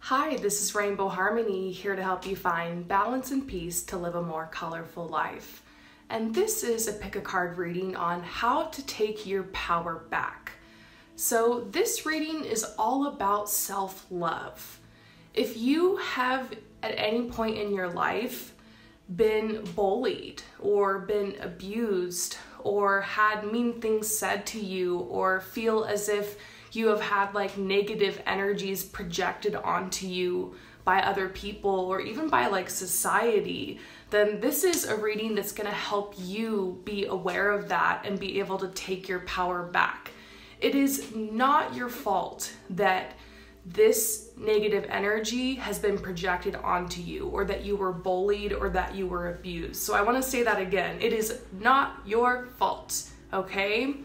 Hi, this is Rainbow Harmony, here to help you find balance and peace to live a more colorful life. And this is a pick a card reading on how to take your power back. So this reading is all about self-love. If you have at any point in your life been bullied or been abused or had mean things said to you or feel as if you have had like negative energies projected onto you by other people or even by like society, then this is a reading that's going to help you be aware of that and be able to take your power back. It is not your fault that this negative energy has been projected onto you, or that you were bullied, or that you were abused. So I want to say that again. It is not your fault, okay?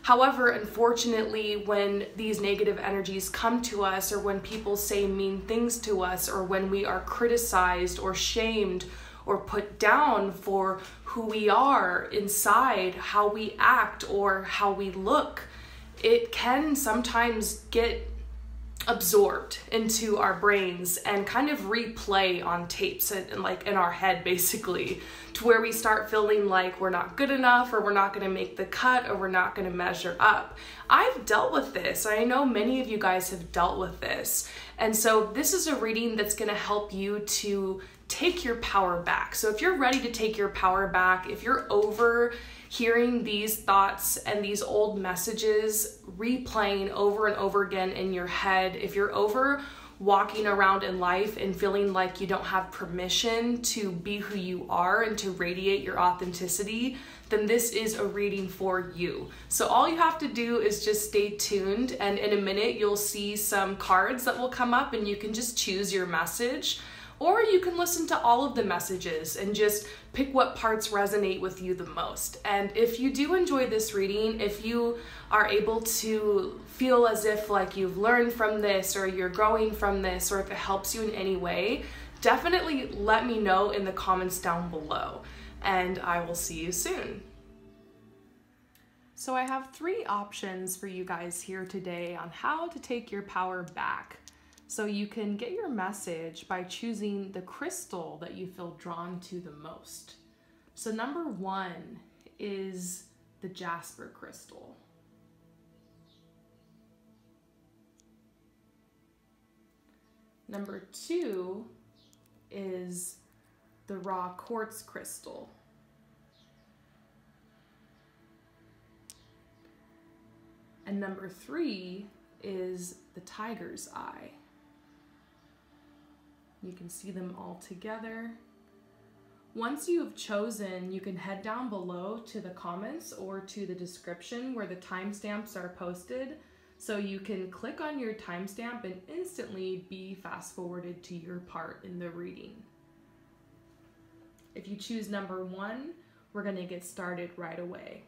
However, unfortunately, when these negative energies come to us, or when people say mean things to us, or when we are criticized or shamed or put down for who we are inside, how we act or how we look, it can sometimes get absorbed into our brains and kind of replay on tapes and like in our head basically, to where we start feeling like we're not good enough, or we're not going to make the cut, or we're not going to measure up. I've dealt with this. I know many of you guys have dealt with this. And so this is a reading that's going to help you to take your power back. So if you're ready to take your power back, if you're over hearing these thoughts and these old messages replaying over and over again in your head, if you're over walking around in life and feeling like you don't have permission to be who you are and to radiate your authenticity, then this is a reading for you. So all you have to do is just stay tuned, and in a minute you'll see some cards that will come up and you can just choose your message. Or you can listen to all of the messages and just pick what parts resonate with you the most. And if you do enjoy this reading, if you are able to feel as if like you've learned from this, or you're growing from this, or if it helps you in any way, definitely let me know in the comments down below. And I will see you soon. So I have 3 options for you guys here today on how to take your power back. So you can get your message by choosing the crystal that you feel drawn to the most. So number 1 is the jasper crystal. Number 2 is the raw quartz crystal. And number 3 is the tiger's eye. You can see them all together. Once you have chosen, you can head down below to the comments or to the description where the timestamps are posted, so you can click on your timestamp and instantly be fast forwarded to your part in the reading. If you choose number 1, we're going to get started right away.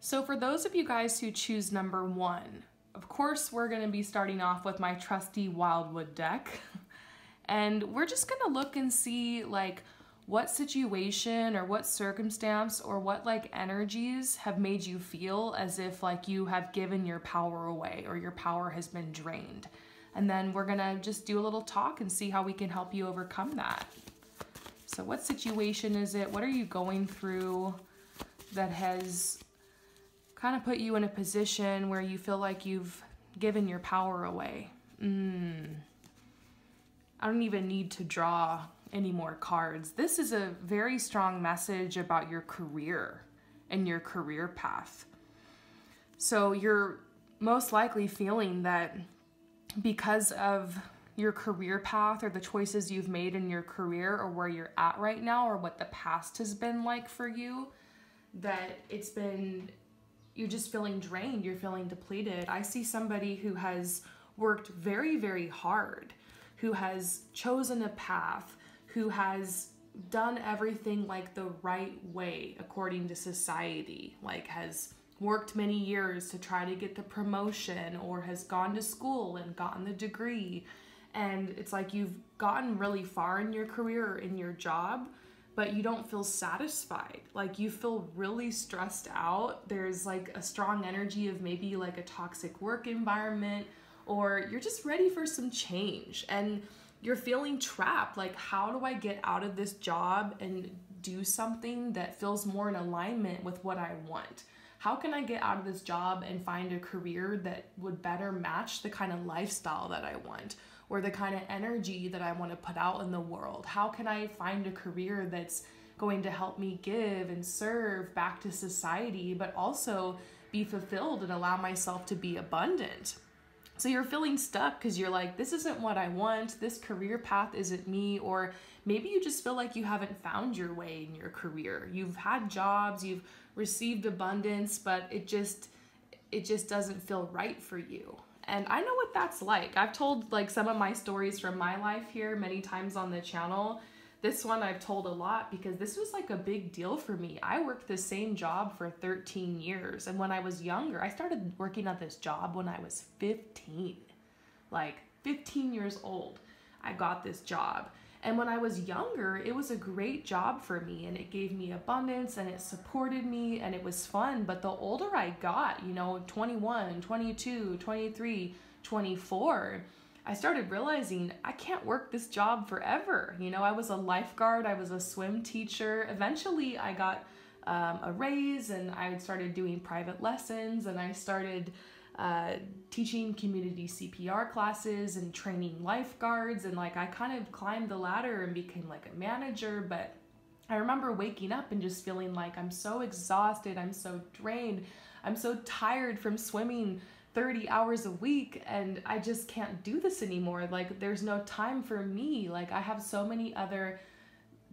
So for those of you guys who choose number 1, of course, we're going to be starting off with my trusty Wildwood deck. And we're just going to look and see like what situation or what circumstance or what like energies have made you feel as if like you have given your power away or your power has been drained. And then we're going to just do a little talk and see how we can help you overcome that. So what situation is it? What are you going through that has kind of put you in a position where you feel like you've given your power away? I don't even need to draw any more cards. This is a very strong message about your career and your career path. So you're most likely feeling that because of your career path or the choices you've made in your career, or where you're at right now, or what the past has been like for you, that you're just feeling drained, you're feeling depleted. I see somebody who has worked very, very hard, who has chosen a path, who has done everything like the right way according to society, like has worked many years to try to get the promotion, or has gone to school and gotten the degree. And it's like you've gotten really far in your career or in your job, but you don't feel satisfied. Like you feel really stressed out. There's like a strong energy of maybe like a toxic work environment, or you're just ready for some change and you're feeling trapped. Like, how do I get out of this job and do something that feels more in alignment with what I want? How can I get out of this job and find a career that would better match the kind of lifestyle that I want, or the kind of energy that I want to put out in the world? How can I find a career that's going to help me give and serve back to society, but also be fulfilled and allow myself to be abundant? So you're feeling stuck because you're like, this isn't what I want, this career path isn't me, or maybe you just feel like you haven't found your way in your career. You've had jobs, you've received abundance, but it just doesn't feel right for you. And I know what that's like. I've told like some of my stories from my life here many times on the channel. This one I've told a lot because this was like a big deal for me. I worked the same job for 13 years. And when I was younger, I started working at this job when I was 15. Like 15 years old, I got this job. And when I was younger, it was a great job for me and it gave me abundance and it supported me and it was fun. But the older I got, 21, 22, 23, 24, I started realizing I can't work this job forever. I was a lifeguard, I was a swim teacher. Eventually I got a raise and I started doing private lessons and I started teaching community CPR classes and training lifeguards, and like I kind of climbed the ladder and became like a manager. But I remember waking up and just feeling like I'm so exhausted, I'm so drained, I'm so tired from swimming 30 hours a week, and I just can't do this anymore. Like there's no time for me. Like I have so many other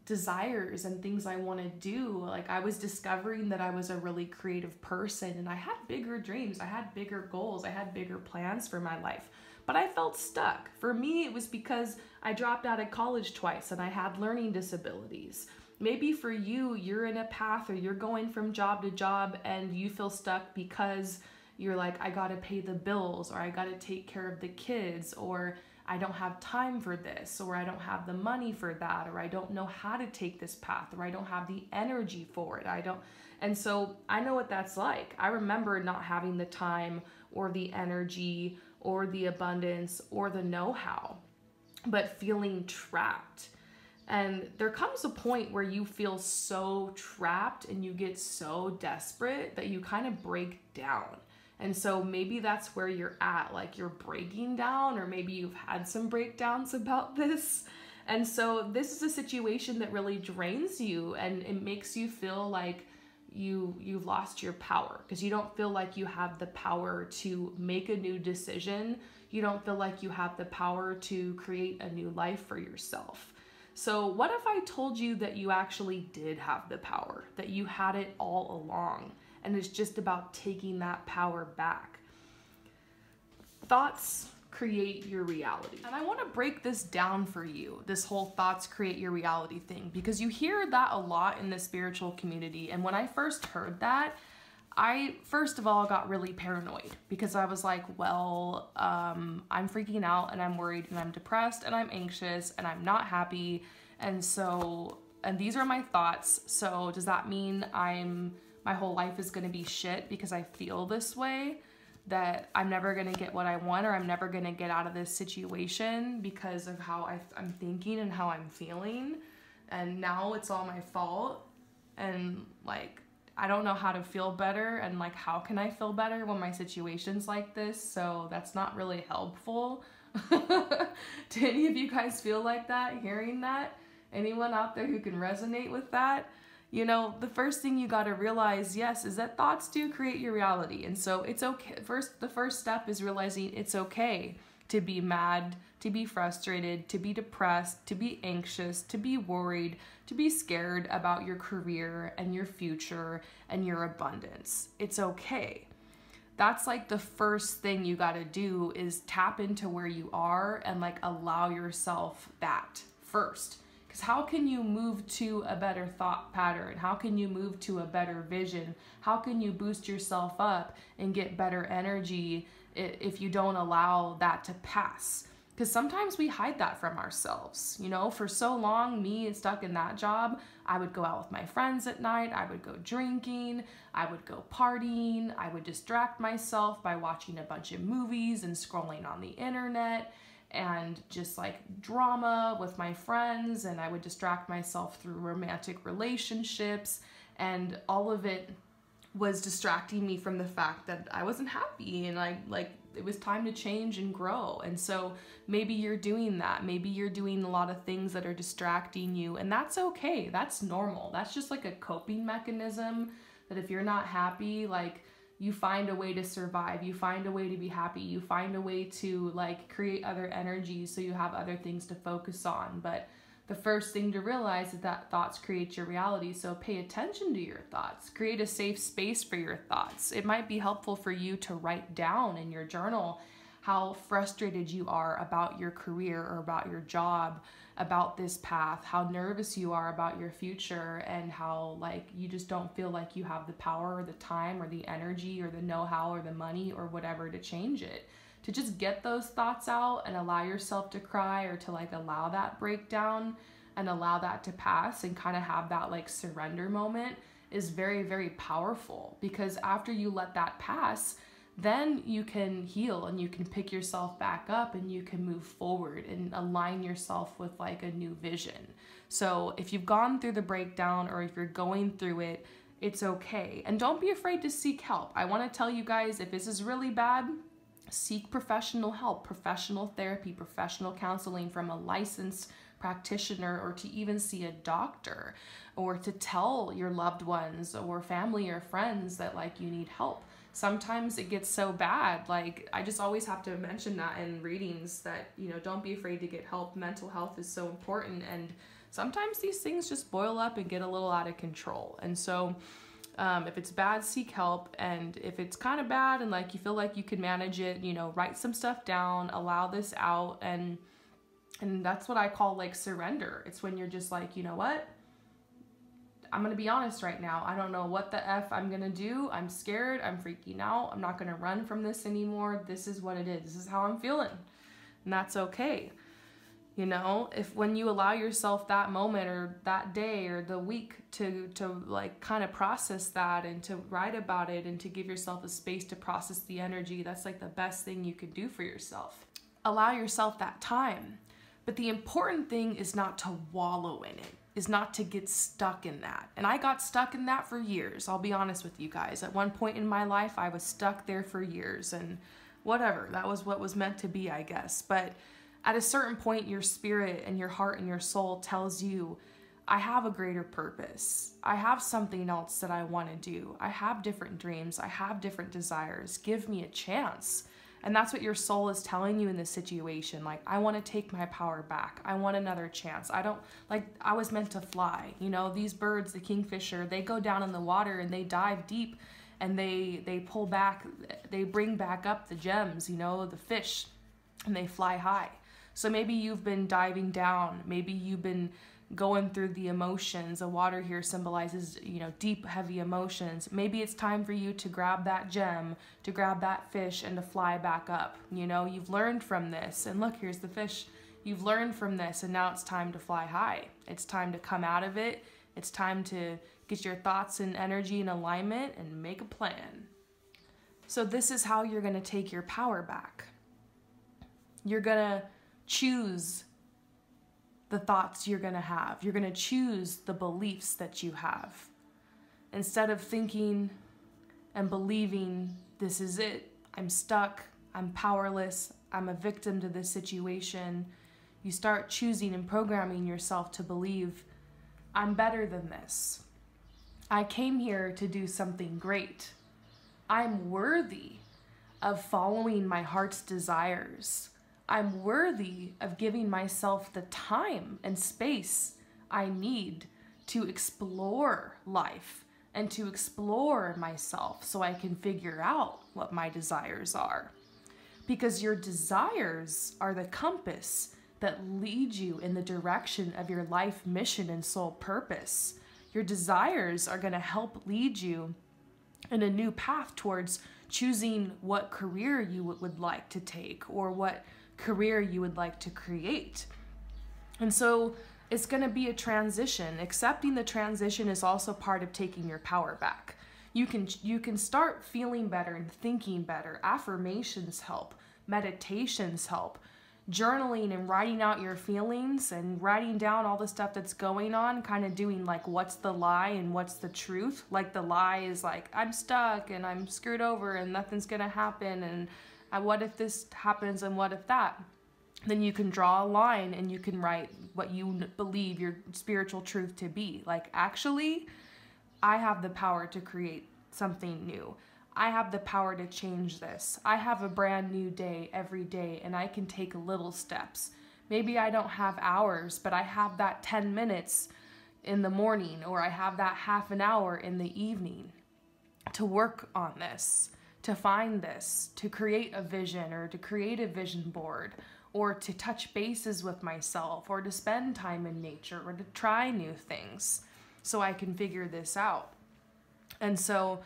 desires and things I want to do. Like I was discovering that I was a really creative person and I had bigger dreams, I had bigger goals, I had bigger plans for my life, but I felt stuck. For me, it was because I dropped out of college twice and I had learning disabilities. Maybe for you, you're in a path or you're going from job to job and you feel stuck because you're like, I gotta pay the bills, or I gotta take care of the kids, or I don't have time for this, or I don't have the money for that, or I don't know how to take this path, or I don't have the energy for it. And so I know what that's like. I remember not having the time or the energy or the abundance or the know-how, but feeling trapped. And there comes a point where you feel so trapped and you get so desperate that you kind of break down. And so maybe that's where you're at, like you're breaking down, or maybe you've had some breakdowns about this. And so this is a situation that really drains you and it makes you feel like you've lost your power, because you don't feel like you have the power to make a new decision. You don't feel like you have the power to create a new life for yourself. So what if I told you that you actually did have the power, that you had it all along? And it's just about taking that power back. Thoughts create your reality. And I want to break this down for you, this whole thoughts create your reality thing, because you hear that a lot in the spiritual community. And when I first heard that, I first of all got really paranoid, because I was like, well, I'm freaking out and I'm worried and I'm depressed and I'm anxious and I'm not happy. And these are my thoughts. So does that mean my whole life is going to be shit because I feel this way, that I'm never going to get what I want, or I'm never going to get out of this situation because of how I'm thinking and how I'm feeling, and now it's all my fault, and like I don't know how to feel better, and like how can I feel better when my situation's like this? So that's not really helpful. Do any of you guys feel like that, hearing that? Anyone out there who can resonate with that? The first thing you got to realize, yes, is that thoughts do create your reality. And so it's okay. The first step is realizing it's okay to be mad, to be frustrated, to be depressed, to be anxious, to be worried, to be scared about your career and your future and your abundance. It's okay. That's like the first thing you got to do, is tap into where you are and like allow yourself that first. Because how can you move to a better thought pattern? How can you move to a better vision? How can you boost yourself up and get better energy if you don't allow that to pass? Because sometimes we hide that from ourselves. You know, for so long, me stuck in that job, I would go out with my friends at night, I would go drinking, I would go partying, I would distract myself by watching a bunch of movies and scrolling on the internet and just like drama with my friends, and I would distract myself through romantic relationships, and all of it was distracting me from the fact that I wasn't happy, and it was time to change and grow. And so maybe you're doing that. Maybe you're doing a lot of things that are distracting you, and that's okay. That's normal. That's just like a coping mechanism that if you're not happy, like, you find a way to survive. You find a way to be happy. You find a way to like create other energies so you have other things to focus on. But the first thing to realize is that thoughts create your reality. So pay attention to your thoughts. Create a safe space for your thoughts. It might be helpful for you to write down in your journal how frustrated you are about your career or about your job, about this path, how nervous you are about your future, and how like you just don't feel like you have the power or the time or the energy or the know-how or the money or whatever to change it. To just get those thoughts out and allow yourself to cry, or to like allow that breakdown and allow that to pass and kind of have that like surrender moment is very, very powerful. Because after you let that pass, then you can heal and you can pick yourself back up and you can move forward and align yourself with like a new vision. So if you've gone through the breakdown or if you're going through it, it's okay. And don't be afraid to seek help. I want to tell you guys, if this is really bad, seek professional help, professional therapy, professional counseling from a licensed practitioner, or to even see a doctor, or to tell your loved ones or family or friends that like you need help. Sometimes it gets so bad, like I just always have to mention that in readings that, you know, don't be afraid to get help. Mental health is so important, and sometimes these things just boil up and get a little out of control. And so if it's bad, seek help. And if it's kind of bad and like you feel like you can manage it, you know, write some stuff down, allow this out, and that's what I call like surrender. It's when you're just like, you know what? I'm going to be honest right now. I don't know what the F I'm going to do. I'm scared. I'm freaking out. I'm not going to run from this anymore. This is what it is. This is how I'm feeling. And that's okay. You know, if when you allow yourself that moment or that day or the week to like kind of process that and to write about it and to give yourself a space to process the energy, that's like the best thing you could do for yourself. Allow yourself that time. But the important thing is not to wallow in it, is not to get stuck in that. And I got stuck in that for years. I'll be honest with you guys. At one point in my life, I was stuck there for years, and whatever, that was what was meant to be, I guess. But at a certain point, your spirit and your heart and your soul tells you, I have a greater purpose. I have something else that I want to do. I have different dreams. I have different desires. Give me a chance. And that's what your soul is telling you in this situation. Like, I want to take my power back. I want another chance. I was meant to fly. You know, these birds, the kingfisher, they go down in the water and they dive deep and they pull back, they bring back up the gems, you know, the fish, and they fly high. So maybe you've been diving down. Maybe you've been going through the emotions. The water here symbolizes, you know, deep, heavy emotions. Maybe it's time for you to grab that gem, to grab that fish, and to fly back up. You know, you've learned from this, and look, here's the fish. You've learned from this, and now it's time to fly high. It's time to come out of it. It's time to get your thoughts and energy in alignment and make a plan. So this is how you're going to take your power back. You're going to choose the thoughts you're going to have. You're going to choose the beliefs that you have. Instead of thinking and believing, this is it, I'm stuck, I'm powerless, I'm a victim to this situation, you start choosing and programming yourself to believe, I'm better than this. I came here to do something great. I'm worthy of following my heart's desires. I'm worthy of giving myself the time and space I need to explore life and to explore myself so I can figure out what my desires are. Because your desires are the compass that lead you in the direction of your life mission and soul purpose. Your desires are going to help lead you in a new path towards choosing what career you would like to take, or what career you would like to create. And so it's going to be a transition. Accepting the transition is also part of taking your power back. You can start feeling better and thinking better. Affirmations help. Meditations help. Journaling and writing out your feelings and writing down all the stuff that's going on, kind of doing like what's the lie and what's the truth. Like the lie is like, I'm stuck and I'm screwed over and nothing's gonna happen, and what if this happens and what if that? Then you can draw a line and you can write what you believe your spiritual truth to be. Like, actually, I have the power to create something new. I have the power to change this. I have a brand new day every day, and I can take little steps. Maybe I don't have hours, but I have that 10 minutes in the morning, or I have that half an hour in the evening to work on this, to find this, to create a vision, or to create a vision board, or to touch bases with myself, or to spend time in nature, or to try new things so I can figure this out. And so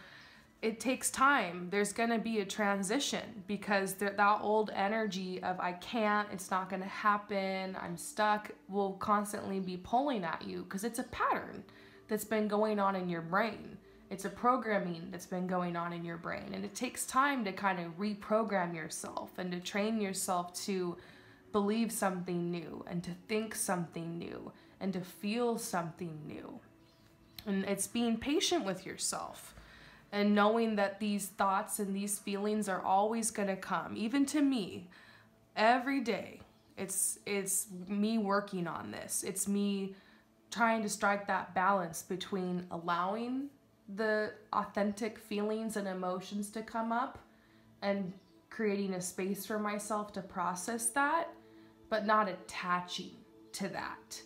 it takes time. There's going to be a transition, because that old energy of I can't, it's not going to happen, I'm stuck, will constantly be pulling at you, because it's a pattern that's been going on in your brain. It's a programming that's been going on in your brain. And it takes time to kind of reprogram yourself and to train yourself to believe something new and to think something new and to feel something new. And it's being patient with yourself and knowing that these thoughts and these feelings are always going to come. Even to me, every day, it's me working on this. It's me trying to strike that balance between allowing the authentic feelings and emotions to come up and creating a space for myself to process that, but not attaching to that.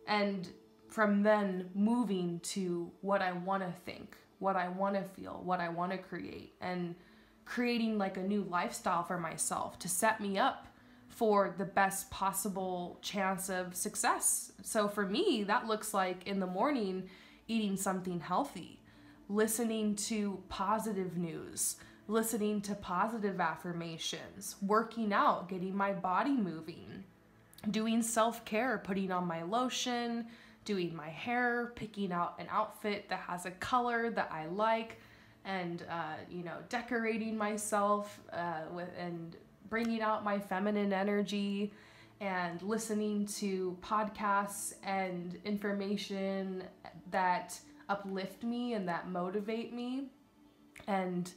And from then moving to what I want to think, what I want to feel, what I want to create, and creating like a new lifestyle for myself to set me up for the best possible chance of success. So for me, that looks like in the morning, eating something healthy, listening to positive news, listening to positive affirmations, working out, getting my body moving, doing self-care, putting on my lotion, doing my hair, picking out an outfit that has a color that I like, and decorating myself and bringing out my feminine energy, and listening to podcasts and information that uplift me and that motivate me, and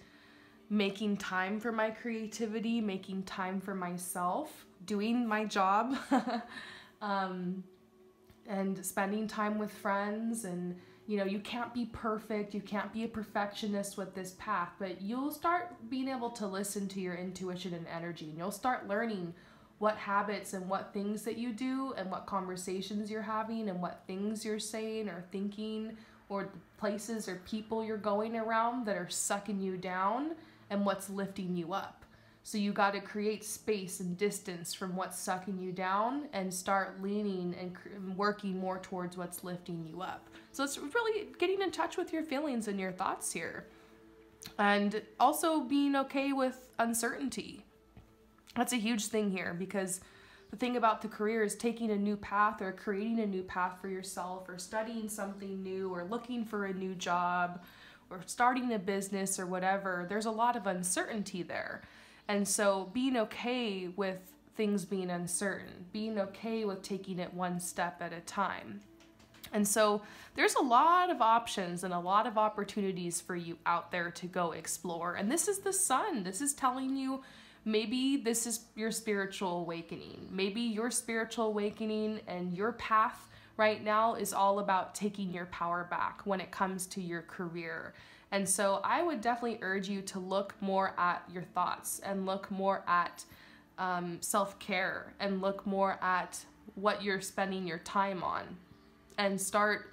making time for my creativity, making time for myself, doing my job, and spending time with friends. And you can't be perfect, you can't be a perfectionist with this path, but you'll start being able to listen to your intuition and energy, and you'll start learning what habits and what things that you do and what conversations you're having and what things you're saying or thinking, or the places or people you're going around that are sucking you down and what's lifting you up. So you got to create space and distance from what's sucking you down and start leaning and working more towards what's lifting you up. So it's really getting in touch with your feelings and your thoughts here. And also being okay with uncertainty. That's a huge thing here, because the thing about the career is taking a new path or creating a new path for yourself, or studying something new, or looking for a new job, or starting a business or whatever. There's a lot of uncertainty there. And so being okay with things being uncertain, being okay with taking it one step at a time. And so there's a lot of options and a lot of opportunities for you out there to go explore. And this is the sun. This is telling you, maybe this is your spiritual awakening. Maybe your spiritual awakening and your path right now is all about taking your power back when it comes to your career. And so I would definitely urge you to look more at your thoughts, and look more at self-care, and look more at what you're spending your time on, and start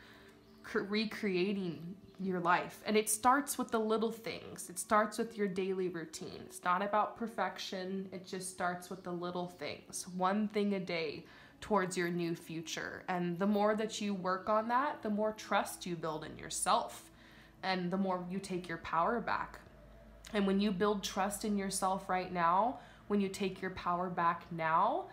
recreating your life. And it starts with the little things. It starts with your daily routine. It's not about perfection. It just starts with the little things, one thing a day towards your new future. And the more that you work on that, the more trust you build in yourself, and the more you take your power back. And when you build trust in yourself right now, when you take your power back now,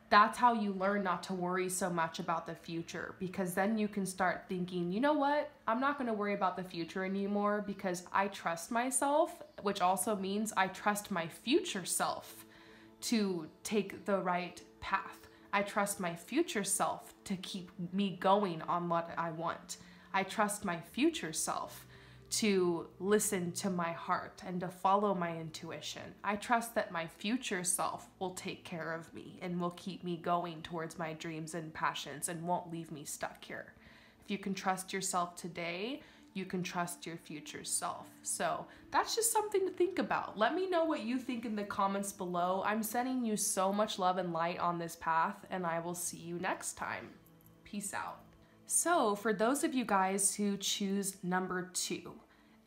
that's how you learn not to worry so much about the future, because then you can start thinking, you know what, I'm not going to worry about the future anymore because I trust myself, which also means I trust my future self to take the right path. I trust my future self to keep me going on what I want. I trust my future self to listen to my heart and to follow my intuition. I trust that my future self will take care of me and will keep me going towards my dreams and passions and won't leave me stuck here. If you can trust yourself today, you can trust your future self. So that's just something to think about. Let me know what you think in the comments below. I'm sending you so much love and light on this path, and I will see you next time. Peace out. So for those of you guys who choose number 2,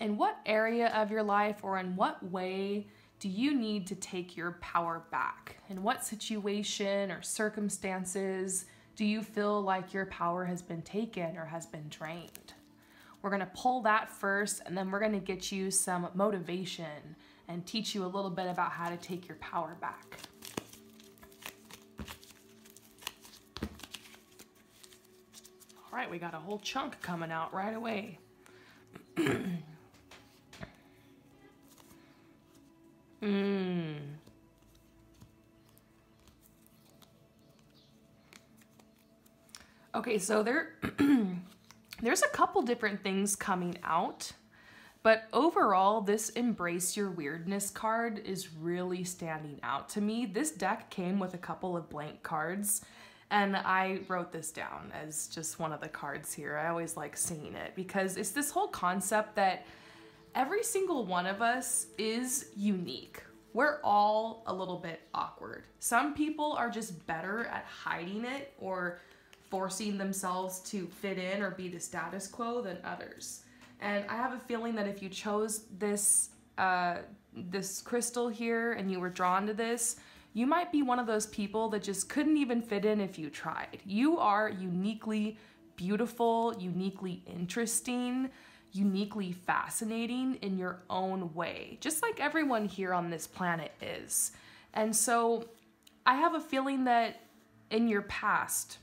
in what area of your life or in what way do you need to take your power back? In what situation or circumstances do you feel like your power has been taken or has been drained? We're gonna pull that first, and then we're gonna get you some motivation and teach you a little bit about how to take your power back. All right, we got a whole chunk coming out right away. Okay, so there's a couple different things coming out, but overall, this Embrace Your Weirdness card is really standing out to me. This deck came with a couple of blank cards, and I wrote this down as just one of the cards here. I always like seeing it because it's this whole concept that every single one of us is unique. We're all a little bit awkward. Some people are just better at hiding it or forcing themselves to fit in or be the status quo than others. And I have a feeling that if you chose this this crystal here and you were drawn to this, you might be one of those people that just couldn't even fit in if you tried. You are uniquely beautiful, uniquely interesting, uniquely fascinating in your own way, just like everyone here on this planet is. And so I have a feeling that in your past,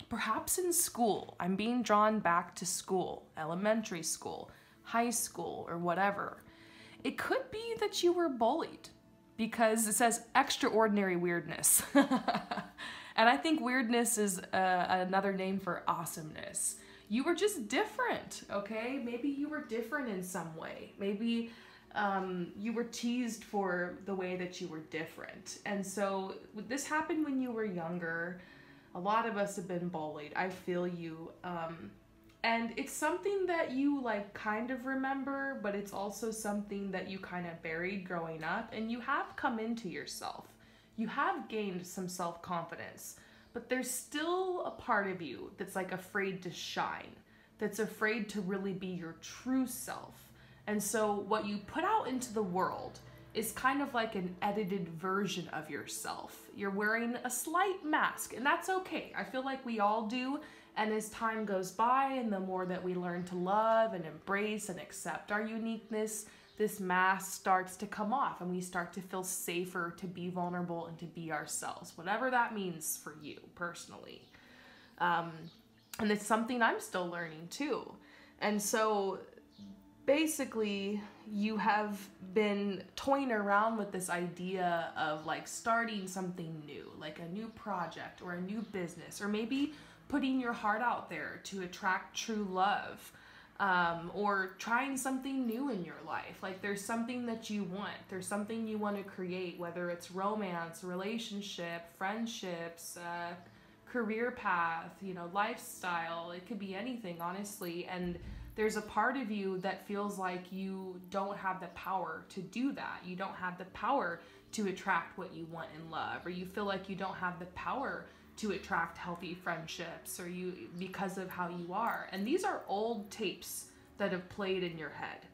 perhaps in school, I'm being drawn back to school, elementary school, high school, or whatever. It could be that you were bullied because it says extraordinary weirdness. And I think weirdness is another name for awesomeness. You were just different, okay? Maybe you were different in some way. Maybe you were teased for the way that you were different. And so this happened when you were younger. A lot of us have been bullied. I feel you. And it's something that you like kind of remember, but it's also something that you kind of buried growing up, and you have come into yourself. You have gained some self-confidence, but there's still a part of you that's like afraid to shine, that's afraid to really be your true self. And so what you put out into the world is kind of like an edited version of yourself. You're wearing a slight mask, and that's okay. I feel like we all do. And as time goes by and the more that we learn to love and embrace and accept our uniqueness, this mask starts to come off and we start to feel safer to be vulnerable and to be ourselves, whatever that means for you personally. And it's something I'm still learning too. And so basically you have been toying around with this idea of like starting something new, like a new project or a new business, or maybe putting your heart out there to attract true love, or trying something new in your life. Like there's something that you want, there's something you want to create, whether it's romance, relationship, friendships, career path, you know, lifestyle. It could be anything, honestly. And there's a part of you that feels like you don't have the power to do that. You don't have the power to attract what you want in love, or you feel like you don't have the power to attract healthy friendships, or you because of how you are. And these are old tapes that have played in your head.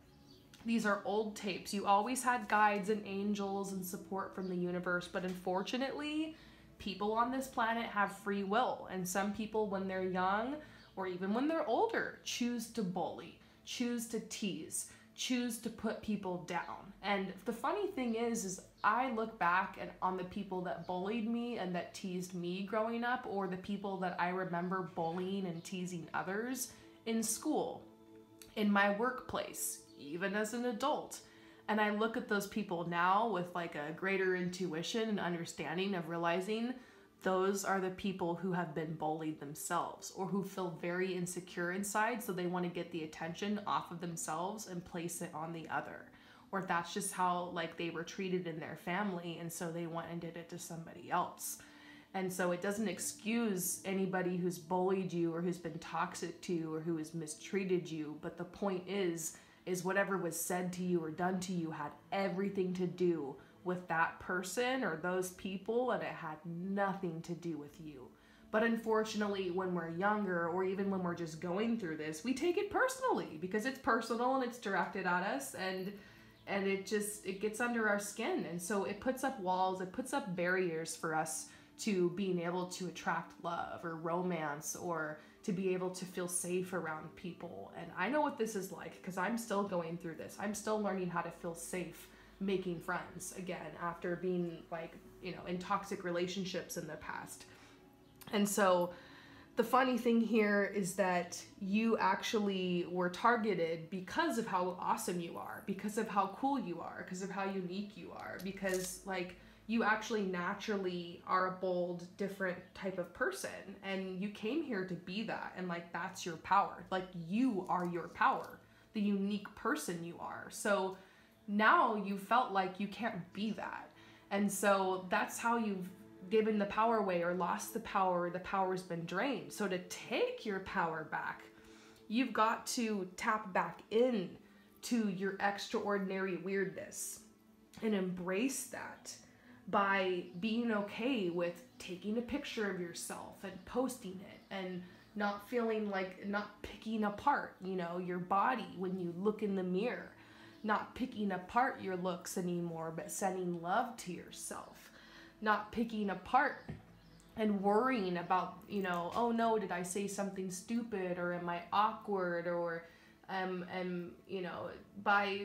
These are old tapes. You always had guides and angels and support from the universe, but unfortunately, people on this planet have free will, and some people when they're young or even when they're older choose to bully, choose to tease, choose to put people down. And the funny thing is I look back on the people that bullied me and that teased me growing up, or the people that I remember bullying and teasing others in school, in my workplace, even as an adult. And I look at those people now with like a greater intuition and understanding of realizing those are the people who have been bullied themselves, or who feel very insecure inside, so they want to get the attention off of themselves and place it on the other. Or that's just how like they were treated in their family, and so they went and did it to somebody else. And so it doesn't excuse anybody who's bullied you or who's been toxic to you or who has mistreated you, but the point is whatever was said to you or done to you had everything to do with that person or those people, and it had nothing to do with you. But unfortunately, when we're younger, or even when we're just going through this, we take it personally because it's personal and it's directed at us, and it gets under our skin. And so it puts up walls, it puts up barriers for us to being able to attract love or romance, or to be able to feel safe around people. And I know what this is like because I'm still going through this. I'm still learning how to feel safe making friends again after being like, in toxic relationships in the past. And so the funny thing here is that you actually were targeted because of how awesome you are, because of how cool you are, because of how unique you are, because like you actually naturally are a bold, different type of person, and you came here to be that, and like that's your power. Like you are your power, the unique person you are. So now you felt like you can't be that. And so that's how you've given the power away or lost the power. The power's been drained. So to take your power back, you've got to tap back in to your extraordinary weirdness and embrace that by being okay with taking a picture of yourself and posting it, and not feeling like, not picking apart, your body when you look in the mirror. Not picking apart your looks anymore, but sending love to yourself. Not picking apart and worrying about, oh no, did I say something stupid, or am I awkward, or by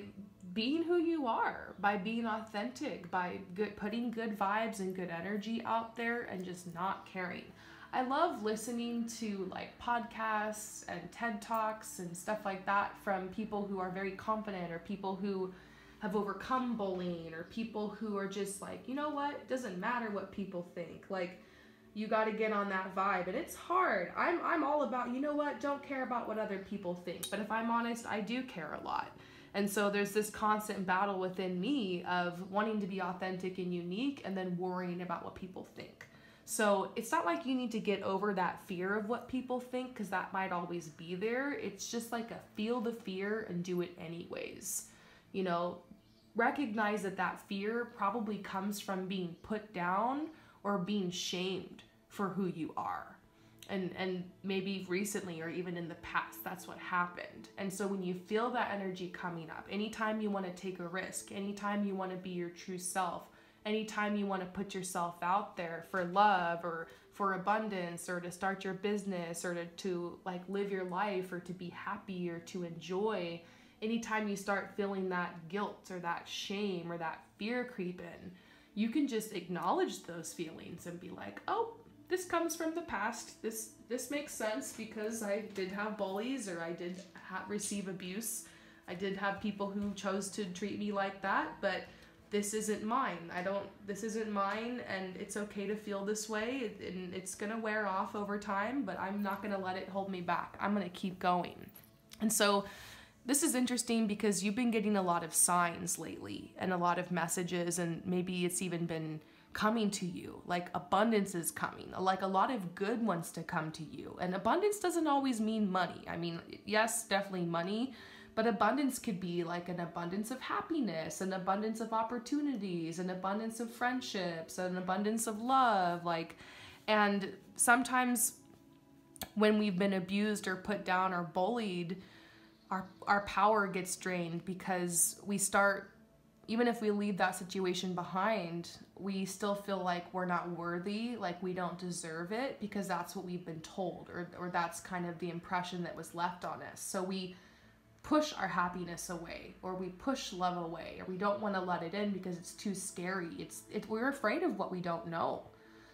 being who you are, by being authentic, by putting good vibes and good energy out there, and just not caring. I love listening to like podcasts and TED Talks and stuff like that from people who are very confident, or people who have overcome bullying, or people who are just like, you know what, it doesn't matter what people think. Like, you got to get on that vibe, and it's hard. I'm all about, you know what, don't care about what other people think. But if I'm honest, I do care a lot. And so there's this constant battle within me of wanting to be authentic and unique, and then worrying about what people think. So it's not like you need to get over that fear of what people think, because that might always be there. It's just like feel the fear and do it anyways. Recognize that fear probably comes from being put down or being shamed for who you are. And maybe recently or even in the past, that's what happened. And so when you feel that energy coming up, anytime you want to take a risk, anytime you want to be your true self, anytime you want to put yourself out there for love or for abundance, or to start your business, or to like live your life, or to be happy, or to enjoy, anytime you start feeling that guilt or that shame or that fear creep in, you can just acknowledge those feelings and be like, oh, this comes from the past. This makes sense because I did have bullies, or I did receive abuse. I did have people who chose to treat me like that, but this isn't mine. This isn't mine, and it's okay to feel this way, and it's gonna wear off over time, but I'm not gonna let it hold me back. I'm gonna keep going. And so this is interesting because you've been getting a lot of signs lately and a lot of messages, and maybe it's even been coming to you, like abundance is coming, like a lot of good wants to come to you. And abundance doesn't always mean money. I mean, yes, definitely money, but abundance could be like an abundance of happiness, an abundance of opportunities, an abundance of friendships, an abundance of love. And sometimes when we've been abused or put down or bullied, our power gets drained, because we start, even if we leave that situation behind, we still feel like we're not worthy, like we don't deserve it, because that's what we've been told, or that's kind of the impression that was left on us. So we push our happiness away, or we push love away, or we don't want to let it in because it's too scary. We're afraid of what we don't know.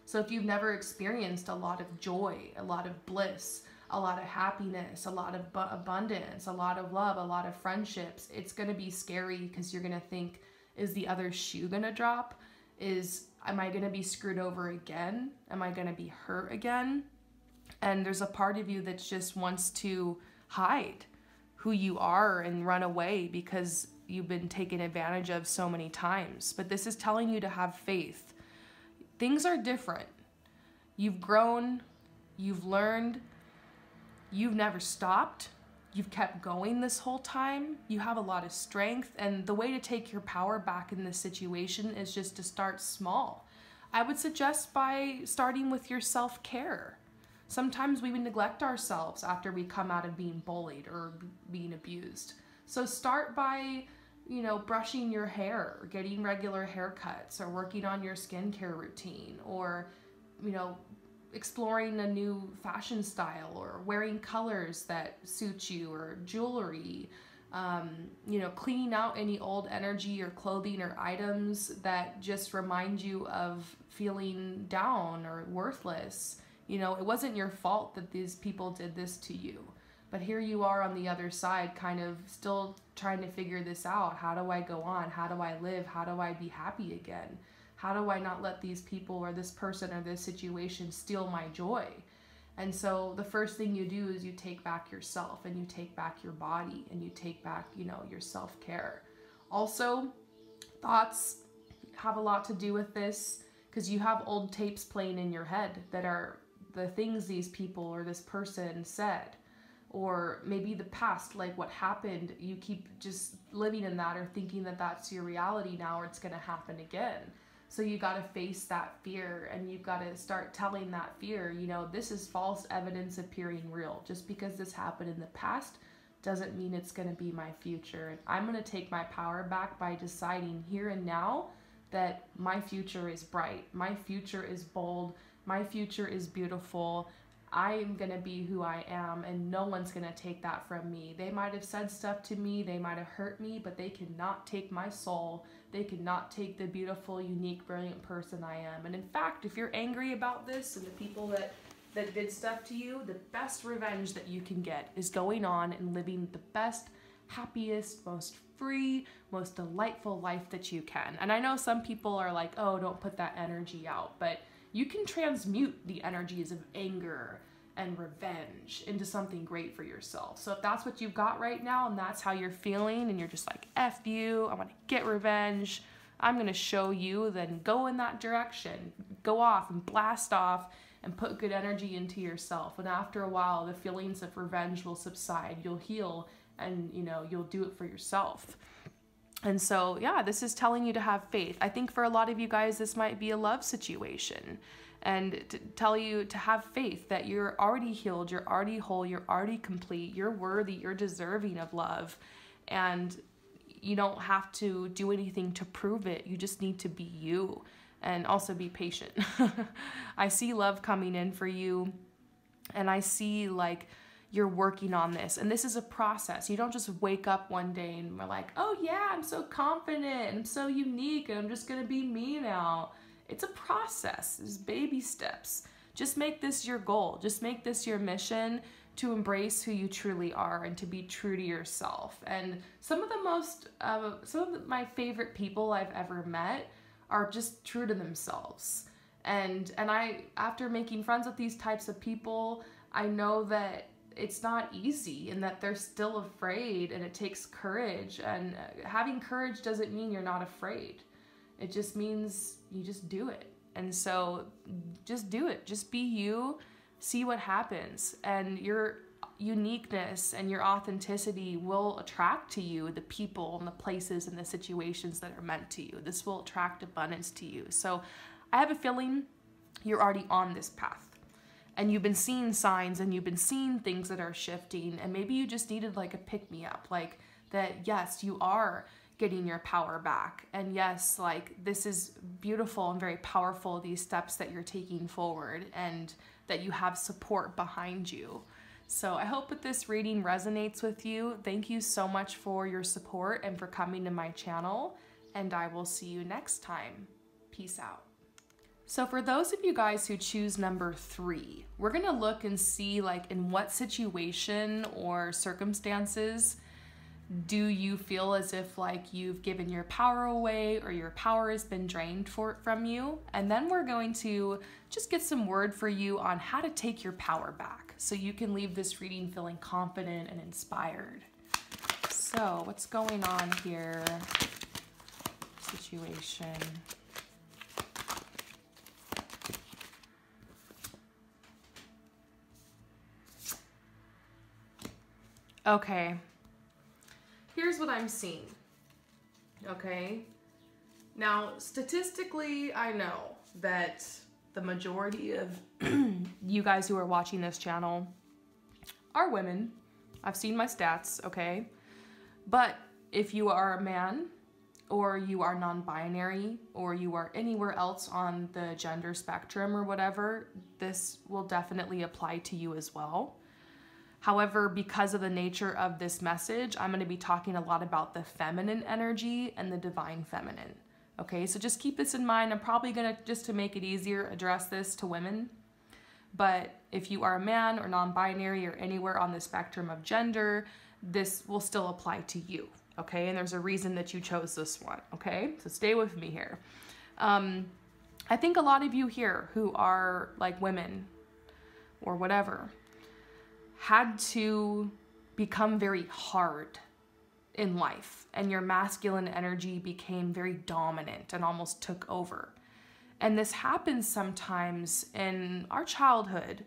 So if you've never experienced a lot of joy, a lot of bliss, a lot of happiness, a lot of abundance, a lot of love, a lot of friendships, it's going to be scary because you're going to think, is the other shoe going to drop? Am I going to be screwed over again? Am I going to be hurt again? And there's a part of you that just wants to hide who you are and run away because you've been taken advantage of so many times. But this is telling you to have faith. Things are different. You've grown, you've learned, you've never stopped, you've kept going this whole time, you have a lot of strength, and the way to take your power back in this situation is just to start small. I would suggest by starting with your self-care. Sometimes we neglect ourselves after we come out of being bullied or being abused. So start by, brushing your hair, or getting regular haircuts, or working on your skincare routine, or, exploring a new fashion style, or wearing colors that suit you, or jewelry, cleaning out any old energy or clothing or items that just remind you of feeling down or worthless. It wasn't your fault that these people did this to you. But here you are on the other side, kind of still trying to figure this out. How do I go on? How do I live? How do I be happy again? How do I not let these people or this person or this situation steal my joy? And so the first thing you do is you take back yourself, and you take back your body, and you take back, your self-care. Also, thoughts have a lot to do with this, because you have old tapes playing in your head that are the things these people or this person said. Or maybe the past, like what happened, you keep just living in that or thinking that that's your reality now, or it's going to happen again. So you got to face that fear, and you've got to start telling that fear, this is false evidence appearing real. Just because this happened in the past doesn't mean it's going to be my future. And I'm going to take my power back by deciding here and now that my future is bright, my future is bold, my future is beautiful. I'm going to be who I am, and no one's going to take that from me. They might have said stuff to me, they might have hurt me, but they cannot take my soul. They cannot take the beautiful, unique, brilliant person I am. And in fact, if you're angry about this and the people that did stuff to you, the best revenge that you can get is going on and living the best, happiest, most free, most delightful life that you can. And I know some people are like, oh, don't put that energy out, but you can transmute the energies of anger and revenge into something great for yourself. So if that's what you've got right now, and that's how you're feeling, and you're just like, F you, I want to get revenge, I'm going to show you, then go in that direction. Go off and blast off and put good energy into yourself. And after a while, the feelings of revenge will subside. You'll heal, and you'll do it for yourself. And so, yeah, this is telling you to have faith. I think for a lot of you guys, this might be a love situation, and to tell you to have faith that you're already healed, you're already whole, you're already complete, you're worthy, you're deserving of love, and you don't have to do anything to prove it. You just need to be you, and also be patient. I see love coming in for you, and I see like you're working on this, and this is a process. You don't just wake up one day and we're like, oh yeah, I'm so confident, I'm so unique, and I'm just gonna be me now. It's a process. It's baby steps. Just make this your goal. Just make this your mission, to embrace who you truly are and to be true to yourself. And some of my favorite people I've ever met are just true to themselves. And I, after making friends with these types of people, I know that it's not easy, and that they're still afraid, and it takes courage. And having courage doesn't mean you're not afraid. It just means you just do it. And so just do it. Just be you. See what happens. And your uniqueness and your authenticity will attract to you the people and the places and the situations that are meant to you. This will attract abundance to you. So I have a feeling you're already on this path. And you've been seeing signs, and you've been seeing things that are shifting, and maybe you just needed like a pick-me-up, like that, yes, you are getting your power back, and yes, like this is beautiful and very powerful, these steps that you're taking forward, and that you have support behind you. So I hope that this reading resonates with you. Thank you so much for your support and for coming to my channel, and I will see you next time. Peace out. So for those of you guys who choose number 3, we're gonna look and see like in what situation or circumstances do you feel as if like you've given your power away or your power has been drained from you? And then we're going to just get some word for you on how to take your power back so you can leave this reading feeling confident and inspired. So what's going on here? Situation. Okay. Here's what I'm seeing, okay? Now, statistically, I know that the majority of you guys who are watching this channel are women. I've seen my stats, okay? But if you are a man, or you are non-binary, or you are anywhere else on the gender spectrum or whatever, this will definitely apply to you as well. However, because of the nature of this message, I'm going to be talking a lot about the feminine energy and the divine feminine. Okay, so just keep this in mind. I'm probably going to, just to make it easier, address this to women. But if you are a man or non-binary or anywhere on the spectrum of gender, this will still apply to you. Okay, and there's a reason that you chose this one. Okay, so stay with me here. I think a lot of you here who are like women or whatever had to become very hard in life, and your masculine energy became very dominant and almost took over. And this happens sometimes in our childhood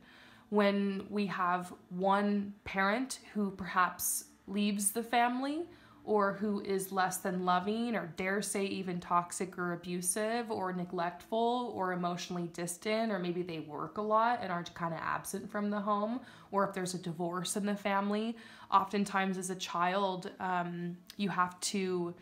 when we have one parent who perhaps leaves the family, or who is less than loving, or dare say even toxic or abusive or neglectful or emotionally distant, or maybe they work a lot and are kind of absent from the home, or if there's a divorce in the family. Oftentimes as a child, you have to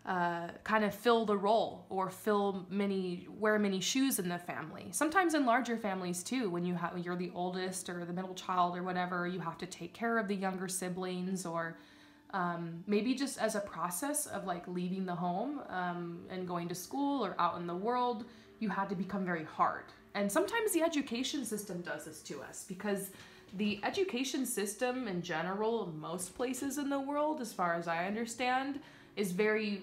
kind of fill the role or wear many shoes in the family. Sometimes in larger families too, when you're the oldest or the middle child or whatever, you have to take care of the younger siblings, or maybe just as a process of like leaving the home and going to school or out in the world, you had to become very hard. And sometimes the education system does this to us, because the education system in general, in most places in the world, as far as I understand, is very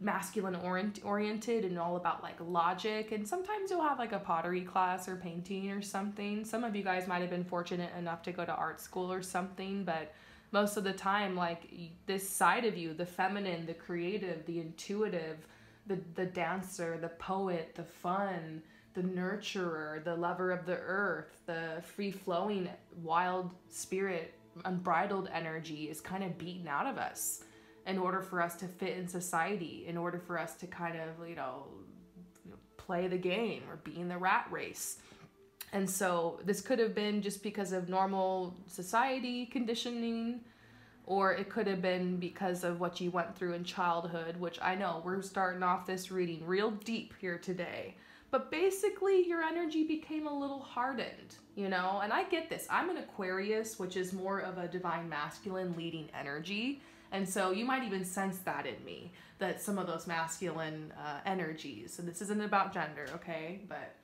masculine oriented and all about like logic. And sometimes you'll have like a pottery class or painting or something. Some of you guys might have been fortunate enough to go to art school or something, but most of the time, like this side of you, the feminine, the creative, the intuitive, the dancer, the poet, the fun, the nurturer, the lover of the earth, the free-flowing, wild spirit, unbridled energy is kind of beaten out of us in order for us to fit in society, in order for us to kind of, play the game or be in the rat race. And so this could have been just because of normal society conditioning, or it could have been because of what you went through in childhood, which I know we're starting off this reading real deep here today. But basically your energy became a little hardened, and I get this. I'm an Aquarius, which is more of a divine masculine leading energy. And so you might even sense that in me, that some of those masculine energies, and this isn't about gender, okay? But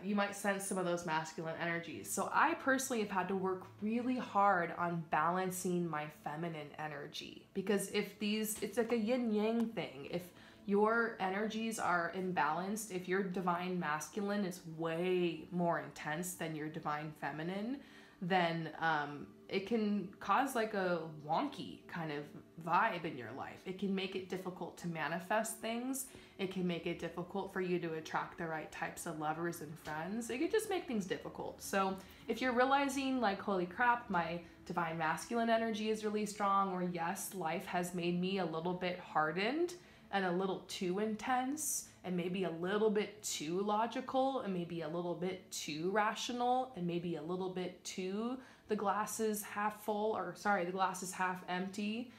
you might sense some of those masculine energies. So I personally have had to work really hard on balancing my feminine energy, because it's like a yin yang thing. If your energies are imbalanced, if your divine masculine is way more intense than your divine feminine, then it can cause like a wonky kind of vibe in your life. It can make it difficult to manifest things. It can make it difficult for you to attract the right types of lovers and friends. It could just make things difficult. So if you're realizing like, holy crap, my divine masculine energy is really strong, or yes, life has made me a little bit hardened and a little too intense, and maybe a little bit too logical, and maybe a little bit too rational, and maybe a little bit too the glass is half full, or sorry, the glass is half empty.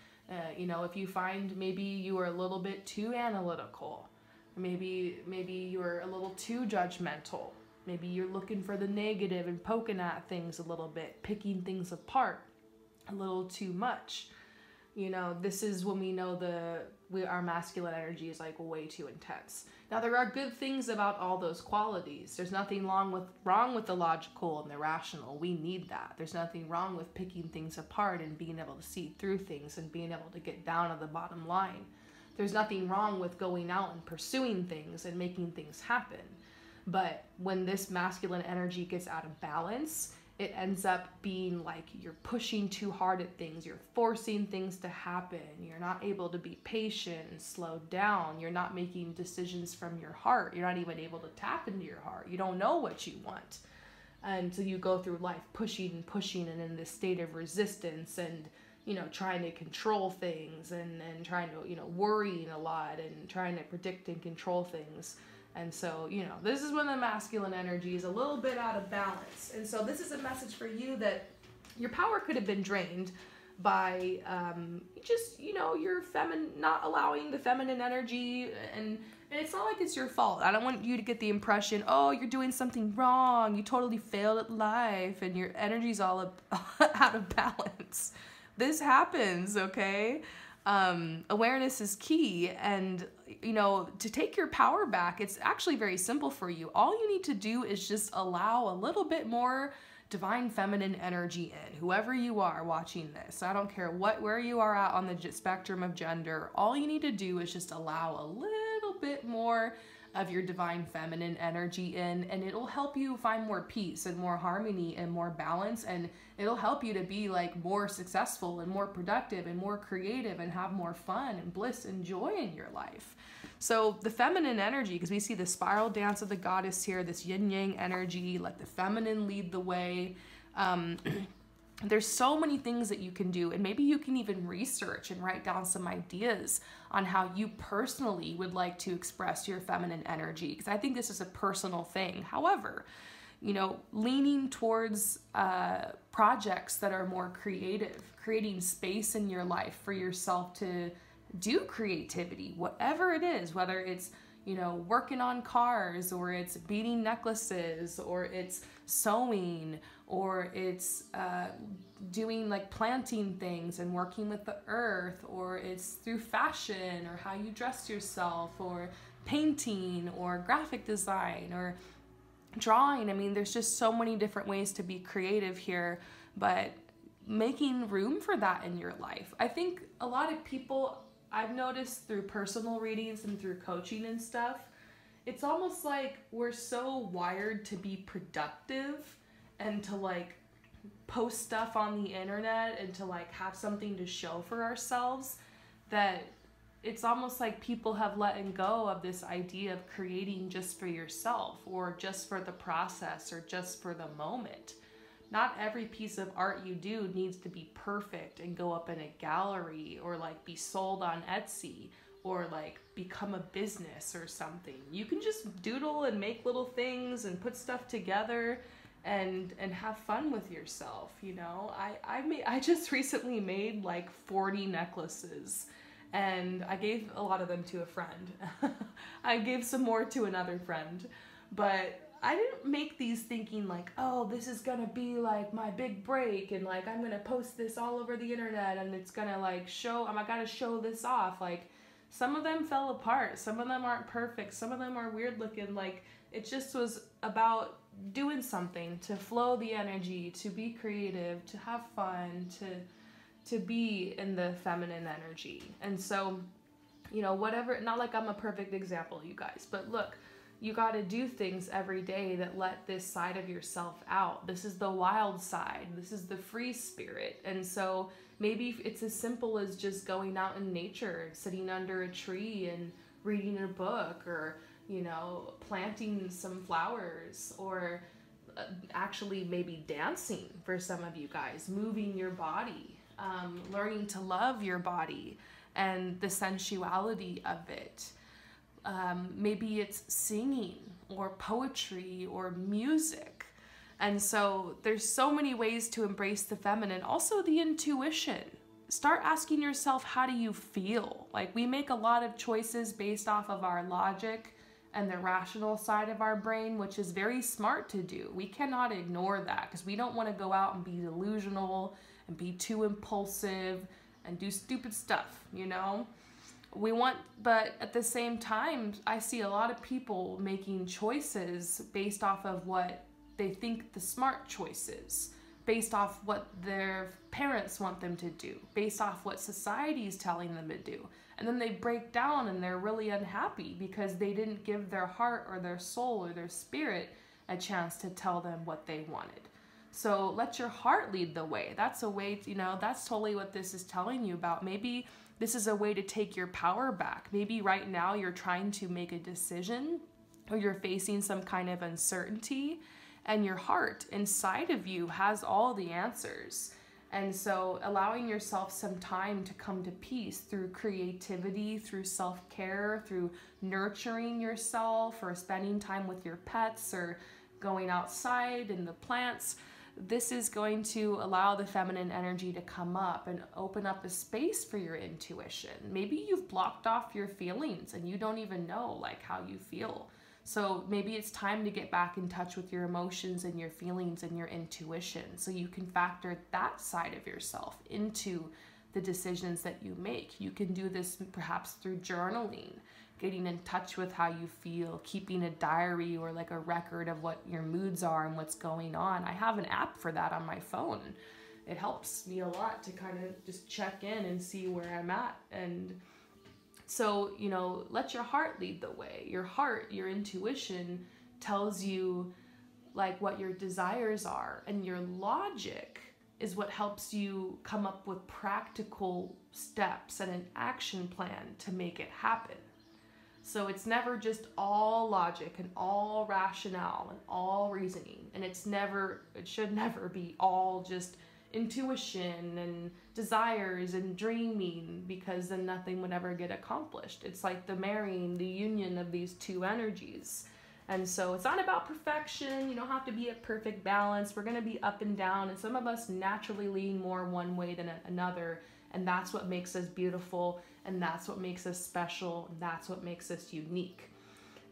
If you find maybe you are a little bit too analytical, or maybe you're a little too judgmental, Maybe you're looking for the negative and poking at things a little bit, picking things apart a little too much. You know, this is when we know our masculine energy is like way too intense. Now, there are good things about all those qualities. There's nothing wrong with the logical and the rational. We need that. There's nothing wrong with picking things apart and being able to see through things and being able to get down to the bottom line. There's nothing wrong with going out and pursuing things and making things happen. But when this masculine energy gets out of balance, it ends up being like you're pushing too hard at things. You're forcing things to happen. You're not able to be patient and slow down. You're not making decisions from your heart. You're not even able to tap into your heart. You don't know what you want. And so you go through life pushing and pushing and in this state of resistance and, you know, trying to control things and trying to, you know, worrying a lot and trying to predict and control things. And so, you know, this is when the masculine energy is a little bit out of balance. And so this is a message for you that your power could have been drained by just, you know, your not allowing the feminine energy. And it's not like it's your fault. I don't want you to get the impression, oh, you're doing something wrong. You totally failed at life and your energy's all out of balance. This happens, okay? Awareness is key, and you know, to take your power back, it's actually very simple for you. All you need to do is just allow a little bit more divine feminine energy in. Whoever you are watching this, I don't care where you are at on the spectrum of gender, all you need to do is just allow a little bit more of your divine feminine energy in, and it'll help you find more peace and more harmony and more balance, and it'll help you to be like more successful and more productive and more creative and have more fun and bliss and joy in your life. So the feminine energy, because we see the spiral dance of the goddess here, this yin yang energy, let the feminine lead the way. There's so many things that you can do, and maybe you can even research and write down some ideas on how you personally would like to express your feminine energy, because I think this is a personal thing. However, you know, leaning towards projects that are more creative, creating space in your life for yourself to do creativity, whatever it is, whether it's, you know, working on cars, or it's beading necklaces, or it's sewing, or it's doing like planting things and working with the earth, or it's through fashion or how you dress yourself, or painting, or graphic design, or drawing. I mean, there's just so many different ways to be creative here, but making room for that in your life. I think a lot of people, I've noticed through personal readings and through coaching and stuff, it's almost like we're so wired to be productive and to like post stuff on the internet and to like have something to show for ourselves, that it's almost like people have let go of this idea of creating just for yourself, or just for the process, or just for the moment. Not every piece of art you do needs to be perfect and go up in a gallery, or like be sold on Etsy, or like become a business or something. You can just doodle and make little things and put stuff together and have fun with yourself, you know? I just recently made like 40 necklaces, and I gave a lot of them to a friend. I gave some more to another friend, but I didn't make these thinking like, oh, this is gonna be like my big break, and like I'm gonna post this all over the internet, and it's gonna like I gotta show this off. Like, some of them fell apart, some of them aren't perfect, some of them are weird looking. Like, it just was about doing something to flow the energy, to be creative, to have fun, to be in the feminine energy. And so, you know, whatever, not like I'm a perfect example, you guys, but look, you got to do things every day that let this side of yourself out. This is the wild side. This is the free spirit. And so maybe it's as simple as just going out in nature, sitting under a tree and reading a book, or, you know, planting some flowers, or actually maybe dancing for some of you guys, moving your body, learning to love your body and the sensuality of it. Maybe it's singing or poetry or music. And so there's so many ways to embrace the feminine. Also the intuition. Start asking yourself, how do you feel? Like, we make a lot of choices based off of our logic and the rational side of our brain, which is very smart to do. We cannot ignore that because we don't want to go out and be delusional and be too impulsive and do stupid stuff, you know? But at the same time, I see a lot of people making choices based off of what they think the smart choice is, based off what their parents want them to do, based off what society is telling them to do. And then they break down and they're really unhappy because they didn't give their heart or their soul or their spirit a chance to tell them what they wanted. So let your heart lead the way. That's a way, that's totally what this is telling you about. Maybe this is a way to take your power back. Maybe right now you're trying to make a decision or you're facing some kind of uncertainty and your heart inside of you has all the answers. And so allowing yourself some time to come to peace through creativity, through self-care, through nurturing yourself or spending time with your pets or going outside in the plants, this is going to allow the feminine energy to come up and open up a space for your intuition. Maybe you've blocked off your feelings and you don't even know like how you feel. So maybe it's time to get back in touch with your emotions and your feelings and your intuition so you can factor that side of yourself into the decisions that you make. You can do this perhaps through journaling, getting in touch with how you feel, keeping a diary or like a record of what your moods are and what's going on. I have an app for that on my phone. It helps me a lot to kind of just check in and see where I'm at. And so, let your heart lead the way. Your heart, your intuition tells you like what your desires are, and your logic is what helps you come up with practical steps and an action plan to make it happen. So it's never just all logic and all rationale and all reasoning. And it should never be all just intuition and desires and dreaming, because then nothing would ever get accomplished. It's like the union of these two energies. And so it's not about perfection. You don't have to be at perfect balance. We're going to be up and down, and some of us naturally lean more one way than another, and that's what makes us beautiful, and that's what makes us special, and that's what makes us unique.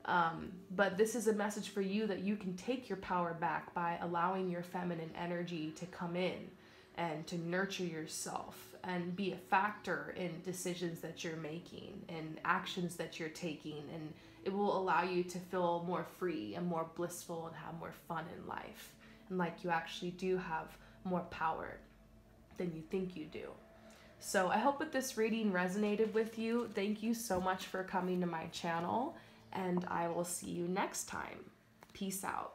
But this is a message for you that you can take your power back by allowing your feminine energy to come in and to nurture yourself and be a factor in decisions that you're making and actions that you're taking. And it will allow you to feel more free and more blissful and have more fun in life. And like you actually do have more power than you think you do. So I hope that this reading resonated with you. Thank you so much for coming to my channel, and I will see you next time. Peace out.